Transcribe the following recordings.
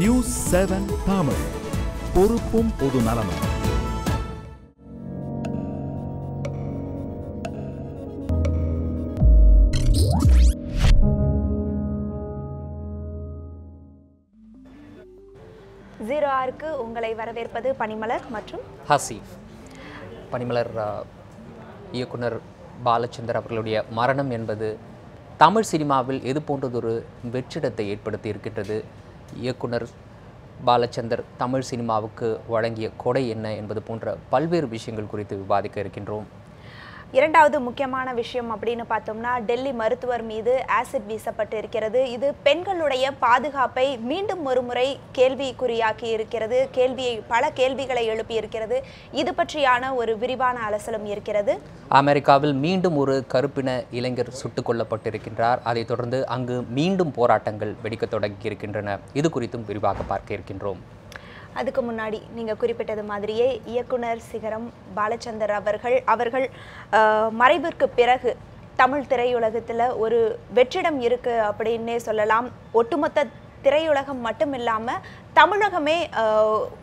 News 7 Tamil, பொறுப்பும் பொது நலமும். ஜீரோ ஆருக்கு உங்களை வரவேற்பது பனிமலர் மற்றும் ஹசீஃப். பனிமலர், இயக்குனர் பாலச்சந்தர் அவர்களுடைய மரணம் என்பது தமிழ் சினிமாவில் எது போன்றதொரு வெற்றிடத்தை ஏற்படுத்தி இருக்கின்றது. இயக்குனர் பாலச்சந்தர் தமிழ் சினிமாவுக்கு வழங்கிய கொடை என்ன என்பது போன்ற பல்வேறு விஷயங்கள் குறித்து விவாதிக்க இருக்கின்றோம். இரண்டாவது முக்கியமான விஷயம் அப்படின்னு பார்த்தோம்னா, டெல்லி மருத்துவர் மீது ஆசிட் வீசப்பட்டு இருக்கிறது. இது பெண்களுடைய பாதுகாப்பை மீண்டும் ஒருமுறை கேள்விக்குறியாக்கி இருக்கிறது. பல கேள்விகளை எழுப்பி இருக்கிறது. இது பற்றியான ஒரு விரிவான அலசலும் இருக்கிறது. அமெரிக்காவில் மீண்டும் ஒரு கருப்பின இளைஞர் சுட்டுக் கொல்லப்பட்டிருக்கின்றார். அதைத் தொடர்ந்து அங்கு மீண்டும் போராட்டங்கள் வெடிக்க தொடங்கி இருக்கின்றன. இது குறித்தும் விரிவாக பார்க்க இருக்கின்றோம். அதுக்கு முன்னாடி நீங்கள் குறிப்பிட்டது மாதிரியே இயக்குனர் சிகரம் பாலச்சந்தர் அவர்கள் மறைவிற்கு பிறகு தமிழ் திரையுலகத்தில் ஒரு வெற்றிடம் இருக்குது அப்படின்னே சொல்லலாம். ஒட்டுமொத்த திரையுலகம் மட்டும் இல்லாமல் தமிழகமே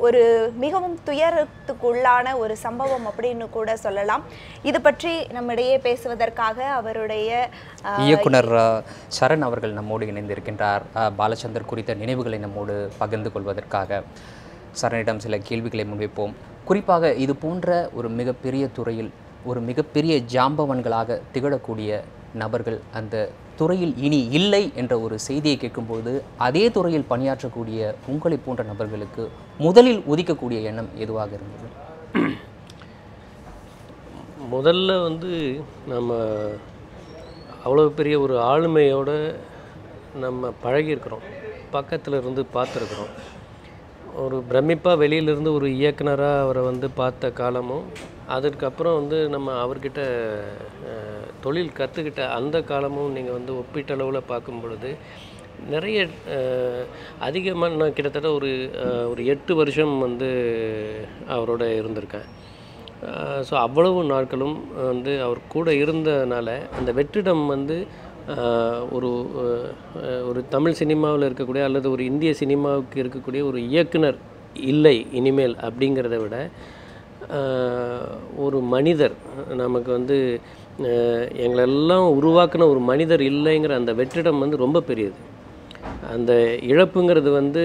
ஒரு மிகவும் துயரத்துக்குள்ளான ஒரு சம்பவம் அப்படின்னு கூட சொல்லலாம். இது பற்றி நம்மிடையே பேசுவதற்காக அவருடைய இயக்குனர் சரண் அவர்கள் நம்மோடு இணைந்திருக்கின்றார். பாலச்சந்தர் குறித்த நினைவுகளை நம்மோடு பகிர்ந்து கொள்வதற்காக சரணிடம் சில கேள்விகளை முன்வைப்போம். குறிப்பாக இது போன்ற ஒரு மிகப்பெரிய துறையில் ஒரு மிகப்பெரிய ஜாம்பவன்களாக திகழக்கூடிய நபர்கள் அந்த துறையில் இனி இல்லை என்ற ஒரு செய்தியை கேட்கும்போது, அதே துறையில் பணியாற்றக்கூடிய உங்களை போன்ற நபர்களுக்கு முதலில் உதிக்கக்கூடிய எண்ணம் எதுவாக இருந்தது? முதல்ல நம்ம அவ்வளோ பெரிய ஒரு ஆளுமையோடு நம்ம பழகியிருக்கிறோம், பக்கத்தில் இருந்து பார்த்துருக்குறோம். ஒரு பிரமிப்பாக வெளியிலிருந்து ஒரு இயக்குனராக அவரை பார்த்த காலமும், அதற்கப்புறம் நம்ம அவர்கிட்ட தொழில் கற்றுக்கிட்ட அந்த காலமும் நீங்கள் ஒப்பீட்டளவில் பார்க்கும் பொழுது நிறைய அதிகமாக நான் கிட்டத்தட்ட ஒரு 8 வருஷம் அவரோட இருந்திருக்கேன். ஸோ அவ்வளவு நாட்களும் அவர் கூட இருந்தனால அந்த வெற்றிடம் ஒரு தமிழ் சினிமாவில் இருக்கக்கூடிய அல்லது ஒரு இந்திய சினிமாவுக்கு இருக்கக்கூடிய ஒரு இயக்குனர் இல்லை இனிமேல் அப்படிங்கிறத விட, ஒரு மனிதர் நமக்கு எங்களெல்லாம் உருவாக்கின ஒரு மனிதர் இல்லைங்கிற அந்த வெற்றிடம் ரொம்ப பெரியது. அந்த இழப்புங்கிறது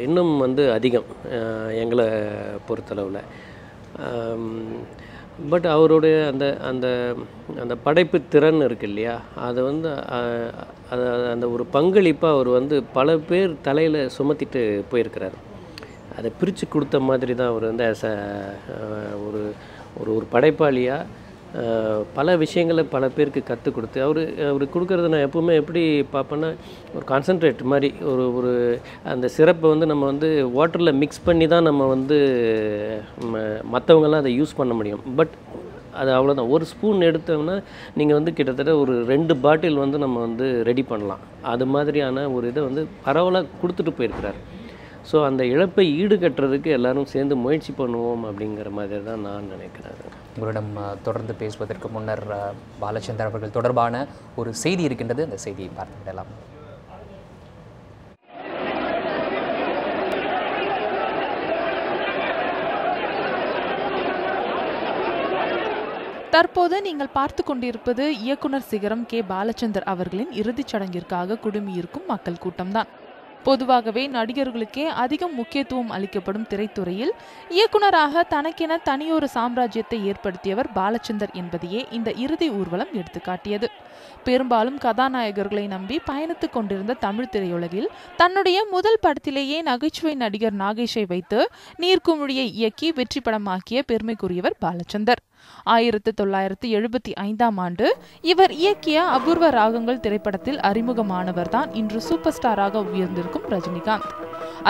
இன்னும் அதிகம் எங்களை பொறுத்தளவில். பட் அவருடைய அந்த அந்த படைப்பு திறன் இருக்கு இல்லையா, அதை அந்த ஒரு பங்களிப்பாக அவர் பல பேர் தலையில் சுமத்திட்டு போயிருக்கிறார். அதை பிரித்து கொடுத்த மாதிரி தான் அவர் ஆஸ் ஒரு ஒரு படைப்பாளியாக பல விஷயங்களை பல பேருக்கு கற்றுக் கொடுத்து அவர் கொடுக்கறது நான் எப்போவுமே எப்படி பார்ப்பேன்னா, ஒரு கான்சன்ட்ரேட் மாதிரி ஒரு அந்த சிறப்பை நம்ம வாட்டரில் மிக்ஸ் பண்ணி தான் நம்ம மற்றவங்கெல்லாம் அதை யூஸ் பண்ண முடியும். பட் அது அவ்வளோதான். ஒரு ஸ்பூன் எடுத்தோம்னா நீங்கள் கிட்டத்தட்ட ஒரு 2 பாட்டில் நம்ம ரெடி பண்ணலாம். அது மாதிரியான ஒரு இதை பரவலாக கொடுத்துட்டு போயிருக்கிறார். ஸோ அந்த இழப்பை ஈடுகட்டுறதுக்கு எல்லாரும் சேர்ந்து முயற்சி பண்ணுவோம் அப்படிங்கிற மாதிரி தான் நான் நினைக்கிறேன். உங்களிடம் தொடர்ந்து பேசுவதற்கு முன்னர் பாலச்சந்தர் அவர்கள் தொடர்பான ஒரு செய்தி இருக்கின்றது. அந்த செய்தியை பார்த்துவிடலாம். தற்போது நீங்கள் பார்த்து கொண்டிருப்பது இயக்குனர் சிகரம் கே பாலச்சந்தர் அவர்களின் இறுதிச் சடங்கிற்காக குடுமியிருக்கும் மக்கள் கூட்டம்தான். பொதுவாகவே நடிகர்களுக்கே அதிகம் முக்கியத்துவம் அளிக்கப்படும் திரைத்துறையில் இயக்குனராக தனக்கென தனியொரு சாம்ராஜ்யத்தை ஏற்படுத்தியவர் பாலச்சந்தர் என்பதையே இந்த இறுதி ஊர்வலம் எடுத்துக்காட்டியது. பெரும்பாலும் கதாநாயகர்களை நம்பி பயணித்துக் கொண்டிருந்த தமிழ் திரையுலகில் தன்னுடைய முதல் படத்திலேயே நகைச்சுவை நடிகர் நாகேஷை வைத்து நீர்க்குமிழியை இயக்கி வெற்றி படமாக்கிய பெருமைக்குரியவர் பாலச்சந்தர். 1975ஆம் ஆண்டு இவர் இயக்கிய அபூர்வ ராகங்கள் திரைப்படத்தில் அறிமுகமானவர் தான் இன்று சூப்பர் ஸ்டாராக உயர்ந்திருக்கும் ரஜினிகாந்த்.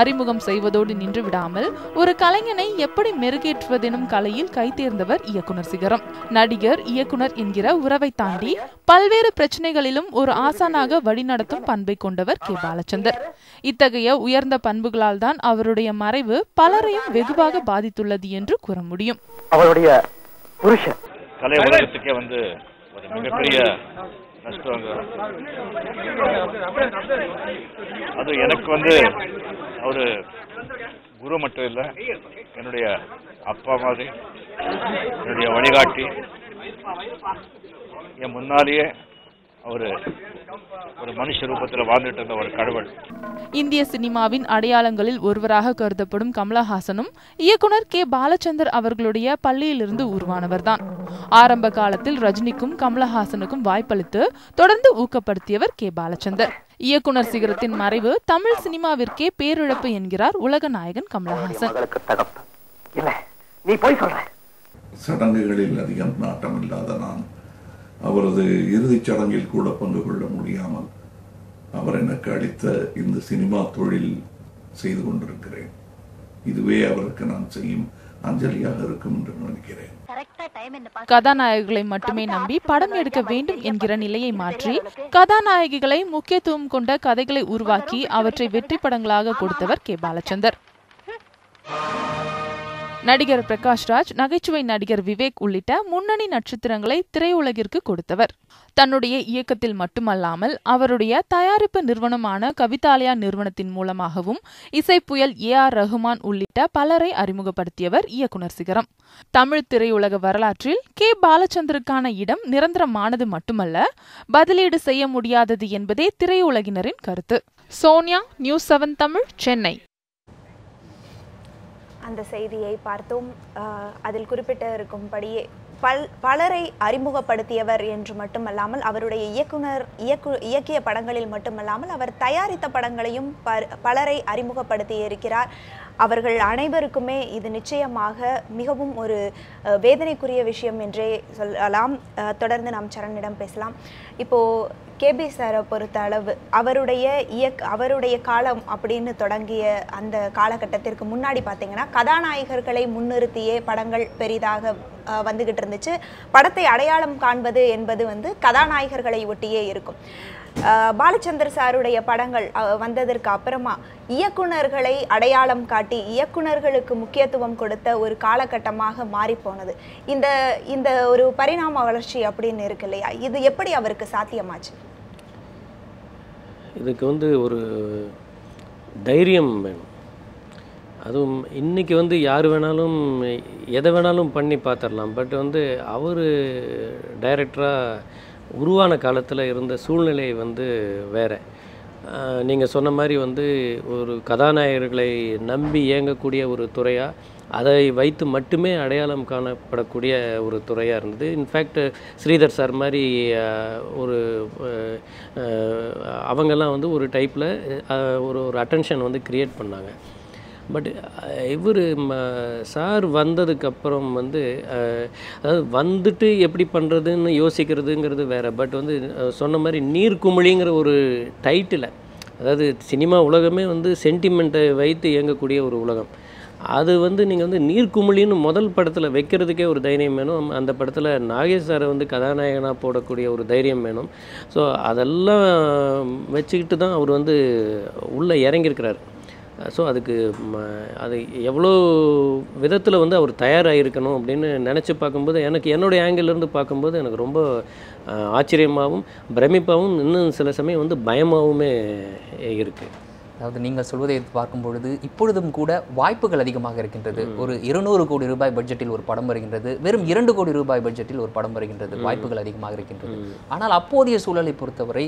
அறிமுகம் செய்வதோடு நின்று விடாமல் ஒரு கலைஞனை எப்படி மெருகேற்றுவதெனும் கலையில் கைதேர்ந்தவர் இயக்குனர் சிகரம். நடிகர் இயக்குனர் என்கிற உறவை தாண்டி பல்வேறு பிரச்சனைகளிலும் ஒரு ஆசானாக வழிநடத்தும் பண்பை கொண்டவர் கே பாலச்சந்தர். இத்தகைய உயர்ந்த பண்புகளால் தான் அவருடைய மறைவு பலரையும் வெகுவாக பாதித்துள்ளது என்று கூற முடியும். அவருடைய புருஷன் கலை உலகத்துக்கே ஒரு மிகப்பெரிய நஷ்டம். அது எனக்கு வந்து ஒரு குரு மட்டும் இல்லை, என்னுடைய அப்பா மாதிரி, என்னுடைய வழிகாட்டி, என் முன்னாலேயே ஒரு மனுஷ ரூபத்தில் வாழ்ந்துட்டு இருந்த ஒரு கடவுள். இந்திய சினிமாவின் அடையாளங்களில் ஒருவராக கருதப்படும் கமலஹாசனும் இயக்குனர் கே பாலச்சந்தர் அவர்களுடைய பள்ளியிலிருந்து உருவானவர்தான். ஆரம்ப காலத்தில் ரஜினிக்கும் கமலஹாசனுக்கும் வாய்ப்பளித்து தொடர்ந்து ஊக்கப்படுத்தியவர் கே பாலச்சந்தர். இயக்குனர் சிகரத்தின் மறைவு தமிழ் சினிமாவிற்கே பேரிழப்பு என்கிறார் உலக நாயகன் கமலஹாசன். சடங்குகளில் அதிகம் நாட்டம் இல்லாத நான் அவரது இறுதிச் சடங்கில் கூட பங்கு கொள்ள முடியாமல் அவர் எனக்கு அளித்த இந்த சினிமா தொழில் செய்து கொண்டிருக்கிறேன். இதுவே அவருக்கு நான் செய்யும் அஞ்சலியாக இருக்கும் என்று நினைக்கிறேன். கதாநாயகிகளை மட்டுமே நம்பி படம் எடுக்க வேண்டும் என்கிற நிலையை மாற்றி கதாநாயகிகளை முக்கியத்துவம் கொண்ட கதைகளை உருவாக்கி அவற்றை வெற்றி படங்களாக கொடுத்தவர் கே பாலச்சந்தர். நடிகர் பிரகாஷ்ராஜ், நகைச்சுவை நடிகர் விவேக் உள்ளிட்ட முன்னணி நட்சத்திரங்களை திரையுலகிற்கு கொடுத்தவர். தன்னுடைய இயக்கத்தில் மட்டுமல்லாமல் அவருடைய தயாரிப்பு நிறுவனமான கவிதாலயா நிறுவனத்தின் மூலமாகவும் இசைப்புயல் AR ரஹ்மான் உள்ளிட்ட பலரை அறிமுகப்படுத்தியவர் இயக்குனர் சிகரம். தமிழ் திரையுலக வரலாற்றில் கே பாலச்சந்தருக்கான இடம் நிரந்தரமானது மட்டுமல்ல, பதிலீடு செய்ய முடியாதது என்பதே திரையுலகினரின் கருத்து. சோனியா, நியூஸ் 7 தமிழ், சென்னை. அந்த செய்தியை பார்த்தோம். அதில் குறிப்பிட்டிருக்கும்படியே பலரை அறிமுகப்படுத்தியவர் என்று மட்டுமல்லாமல் அவருடைய இயக்கிய படங்களில் மட்டுமல்லாமல் அவர் தயாரித்த படங்களையும் பலரை அறிமுகப்படுத்தி இருக்கிறார். அவர்கள் அனைவருக்குமே இது நிச்சயமாக மிகவும் ஒரு வேதனைக்குரிய விஷயம் என்றே சொல்லலாம். தொடர்ந்து நாம் சரணிடம் பேசலாம். இப்போது KB சாரை பொறுத்த அளவு அவருடைய காலம் அப்படின்னு தொடங்கிய அந்த காலகட்டத்திற்கு முன்னாடி பார்த்தீங்கன்னா கதாநாயகர்களை முன்னிறுத்தியே படங்கள் பெரிதாக வந்துகிட்டு இருந்துச்சு. படத்தை அடையாளம் காண்பது என்பது வந்து கதாநாயகர்களை ஒட்டியே இருக்கும். பாலச்சந்தர் சாருடைய படங்கள் வந்ததற்கு அப்புறமா இயக்குனர்களை அடையாளம் காட்டி இயக்குனர்களுக்கு முக்கியத்துவம் கொடுத்த ஒரு காலகட்டமாக மாறிப்போனது. இந்த ஒரு பரிணாம வளர்ச்சி அப்படின்னு இருக்கு இல்லையா, இது எப்படி அவருக்கு சாத்தியமாச்சு? இதுக்கு வந்து ஒரு தைரியம் வேணும். அதுவும் இன்றைக்கி வந்து யார் வேணாலும் எதை வேணாலும் பண்ணி பார்த்துடலாம். பட் வந்து அவர் டைரக்டராக உருவான காலத்தில் இருந்த சூழ்நிலை வந்து வேறு. நீங்கள் சொன்ன மாதிரி வந்து ஒரு கதாநாயகர்களை நம்பி இயங்கக்கூடிய ஒரு துறையாக, அதை வைத்து மட்டுமே அடையாளம் காணப்படக்கூடிய ஒரு துறையாக இருந்தது. இன்ஃபேக்ட் ஸ்ரீதர் சார் மாதிரி ஒரு அவங்கெல்லாம் வந்து ஒரு டைப்பில் ஒரு அட்டென்ஷன் வந்து க்ரியேட் பண்ணாங்க. பட் இவர் சார் வந்ததுக்கப்புறம் வந்து அதாவது வந்துட்டு எப்படி பண்ணுறதுன்னு யோசிக்கிறதுங்கிறது வேறு. பட் வந்து சொன்ன மாதிரி நீர்க்குமிழிங்கிற ஒரு டைட்டில், அதாவது சினிமா உலகமே வந்து சென்டிமெண்ட்டை வைத்து இயங்கக்கூடிய ஒரு உலகம். அது வந்து நீங்கள் வந்து நீர்க்குமிழின்னு முதல் படத்தில் வைக்கிறதுக்கே ஒரு தைரியம் வேணும். அந்த படத்தில் நாகேஷ் சாரை வந்து கதாநாயகனாக போடக்கூடிய ஒரு தைரியம் வேணும். ஸோ அதெல்லாம் வச்சுக்கிட்டு தான் அவர் வந்து உள்ளே இறங்கியிருக்கிறார். ஸோ அதுக்கு அது எவ்வளோ விதத்தில் வந்து அவர் தயாராகிருக்கணும் அப்படின்னு நினச்சி பார்க்கும்போது என்னுடைய ஆங்கிள்லேருந்து பார்க்கும்போது எனக்கு ரொம்ப ஆச்சரியமாகவும் பிரமிப்பாகவும் இன்னும் சில சமயம் வந்து பயமாகவுமே இருக்குது. அதாவது நீங்கள் சொல்வதை பார்க்கும்பொழுது இப்பொழுதும் கூட வாய்ப்புகள் அதிகமாக இருக்கின்றது. ஒரு 200 கோடி ரூபாய் பட்ஜெட்டில் ஒரு படம் வருகின்றது, வெறும் 2 கோடி ரூபாய் பட்ஜெட்டில் ஒரு படம் வருகின்றது. வாய்ப்புகள் அதிகமாக இருக்கின்றது. ஆனால் அப்போதைய சூழலை பொறுத்தவரை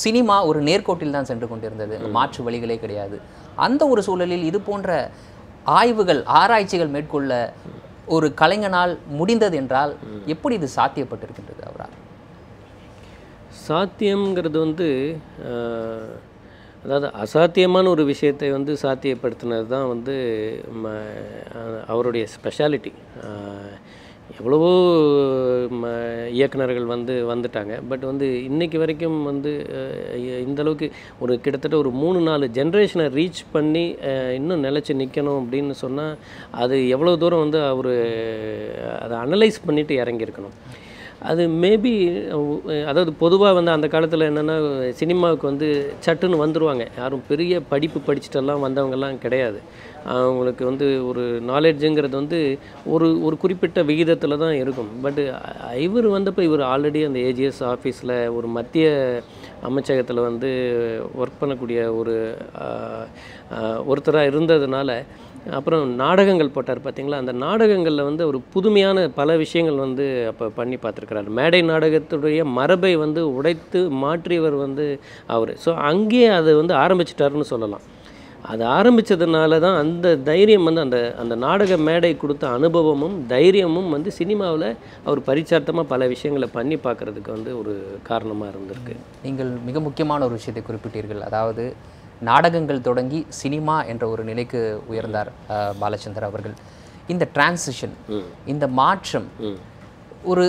சினிமா ஒரு நேர்கோட்டில் தான் சென்று கொண்டிருந்தது, மாற்று வழிகளே கிடையாது. அந்த ஒரு சூழலில் இது போன்ற ஆய்வுகள் ஆராய்ச்சிகள் மேற்கொள்ள ஒரு கலைஞனால் முடிந்தது என்றால் எப்படி இது சாத்தியப்பட்டிருக்கின்றது? அவரால் சாத்தியம்ங்கிறது வந்து அதாவது அசாத்தியமான ஒரு விஷயத்தை வந்து சாத்தியப்படுத்தினது தான் வந்து அவருடைய ஸ்பெஷாலிட்டி. எவ்வளவோ இயக்குனர்கள் வந்துட்டாங்க. பட் வந்து இன்றைக்கி வரைக்கும் வந்து இந்தளவுக்கு ஒரு கிட்டத்தட்ட ஒரு 3-4 ஜென்ரேஷனை ரீச் பண்ணி இன்னும் நிலச்சி நிற்கணும் அப்படின்னு சொன்னால் அது எவ்வளோ தூரம் வந்து அவர் அதை அனலைஸ் பண்ணிவிட்டு இறங்கியிருக்கணும். அது மேபி அதாவது பொதுவாக வந்து அந்த காலத்தில் என்னென்னா சினிமாவுக்கு வந்து சட்டுன்னு வந்துடுவாங்க, யாரும் பெரிய படிப்பு படிச்சுட்டெல்லாம் வந்தவங்கெல்லாம் கிடையாது. அவங்களுக்கு வந்து ஒரு நாலேஜுங்கிறது வந்து ஒரு குறிப்பிட்ட விகிதத்தில் தான் இருக்கும். பட்டு இவர் வந்தப்போ இவர் ஆல்ரெடி அந்த ஏஜிஎஸ் ஆஃபீஸில் ஒரு மத்திய அமைச்சகத்தில் வந்து ஒர்க் பண்ணக்கூடிய ஒருத்தராக இருந்ததுனால, அப்புறம் நாடகங்கள் போட்டார் பார்த்தீங்களா, அந்த நாடகங்களில் வந்து ஒரு புதுமையான பல விஷயங்கள் வந்து அப்போ பண்ணி பார்த்துருக்கிறார். மேடை நாடகத்துடைய மரபை வந்து உடைத்து மாற்றியவர் வந்து அவர். ஸோ அங்கேயே அது வந்து ஆரம்பிச்சிட்டாருன்னு சொல்லலாம். அது ஆரம்பித்ததுனால தான் அந்த தைரியம் வந்து அந்த நாடக மேடை கொடுத்த அனுபவமும் தைரியமும் வந்து சினிமாவில் அவர் பரிச்சார்த்தமாக பல விஷயங்களை பண்ணி பார்க்குறதுக்கு வந்து ஒரு காரணமாக இருந்திருக்கு. நீங்கள் மிக முக்கியமான ஒரு விஷயத்தை குறிப்பிட்டீர்கள். அதாவது நாடகங்கள் தொடங்கி சினிமா என்ற ஒரு நிலைக்கு உயர்ந்தார் பாலச்சந்தர் அவர்கள். இந்த டிரான்சிஷன், இந்த மாற்றம் ஒரு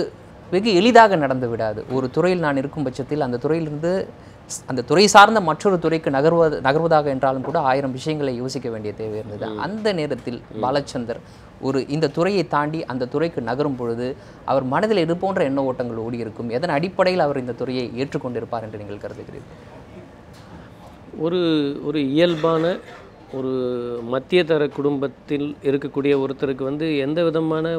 வெகு எளிதாக நடந்து விடாது. ஒரு துறையில் நான் இருக்கும் பட்சத்தில் அந்த துறையிலிருந்து அந்த துறை சார்ந்த மற்றொரு துறைக்கு நகர்வதாக என்றாலும் கூட 1000 விஷயங்களை யோசிக்க வேண்டிய தேவை இருந்தது. அந்த நேரத்தில் பாலச்சந்தர் இந்த துறையை தாண்டி அந்த துறைக்கு நகரும் பொழுது அவர் மனதில் இது போன்ற எண்ண ஓட்டங்கள் ஓடி இருக்கும். எதன் அடிப்படையில் அவர் இந்த துறையை ஏற்றுக்கொண்டிருப்பார் என்று நீங்கள் கருதுகிறீர்கள்? ஒரு இயல்பான ஒரு மத்திய தர குடும்பத்தில் இருக்கக்கூடிய ஒருத்தருக்கு வந்து எந்த விதமான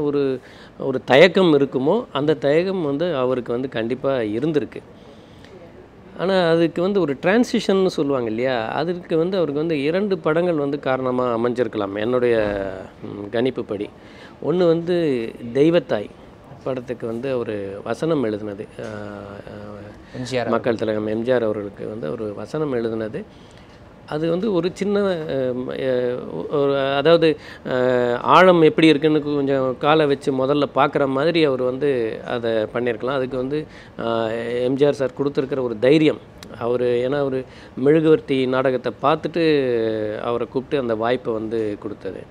ஒரு தயக்கம் இருக்குமோ அந்த தயக்கம் வந்து அவருக்கு வந்து கண்டிப்பாக இருந்திருக்கு. ஆனால் அதுக்கு வந்து ஒரு டிரான்சிஷன்னு சொல்லுவாங்க இல்லையா, அதுக்கு வந்து அவருக்கு வந்து 2 படங்கள் வந்து காரணமாக அமைஞ்சிருக்கலாம் என்னுடைய கணிப்புப்படி. ஒன்று வந்து தெய்வத்தாய் படத்துக்கு வந்து ஒரு வசனம் எழுதினது, மக்கள் திலகம் எம்ஜிஆர் அவர்களுக்கு வந்து ஒரு வசனம் எழுதினது. அது வந்து ஒரு சின்ன அதாவது ஆழம் எப்படி இருக்குன்னு கொஞ்சம் காலை வச்சு முதல்ல பார்க்குற மாதிரி அவர் வந்து அதை பண்ணியிருக்கலாம். அதுக்கு வந்து எம்ஜிஆர் சார் கொடுத்துருக்கிற ஒரு தைரியம், ஏன்னா அவர் மெழுகுவர்த்தி நாடகத்தை பார்த்துட்டு அவரை கூப்பிட்டு அந்த வாய்ப்பை வந்து கொடுத்தது.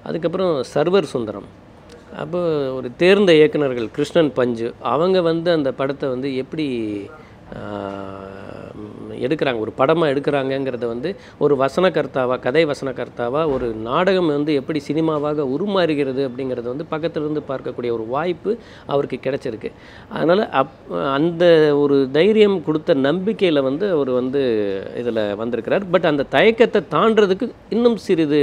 அதுக்கப்புறம் சர்வர் சுந்தரம், அப்போ ஒரு தேர்ந்த இயக்குநர்கள் கிருஷ்ணன் பஞ்சு அவங்க வந்து அந்த படத்தை வந்து எப்படி எடுக்கிறாங்க, ஒரு படமாக எடுக்கிறாங்கங்கிறத வந்து ஒரு வசனகர்த்தாவாக, கதை வசனகர்த்தாவாக ஒரு நாடகம் வந்து எப்படி சினிமாவாக உருமாறுகிறது அப்படிங்கிறத வந்து பக்கத்துலேருந்து பார்க்கக்கூடிய ஒரு வாய்ப்பு அவருக்கு கிடைச்சிருக்கு. அதனால் அந்த ஒரு தைரியம் கொடுத்த நம்பிக்கையில் வந்து அவர் வந்து இதில் வந்திருக்கிறார். பட் அந்த தயக்கத்தை தாண்டறதுக்கு இன்னும் சிறிது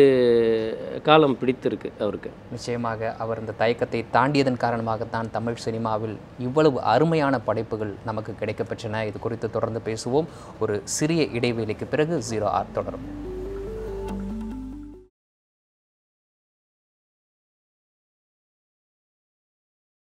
காலம் பிடித்திருக்கு அவருக்கு. நிச்சயமாக அவர் இந்த தயக்கத்தை தாண்டியதன் காரணமாகத்தான் தமிழ் சினிமாவில் இவ்வளவு அருமையான படைப்புகள் நமக்கு கிடைக்கப்பெற்றன. இது குறித்து தொடர்ந்து பேசுவோம். ஒரு சிறிய இடைவேளைக்கு பிறகு 0R தொடரும்.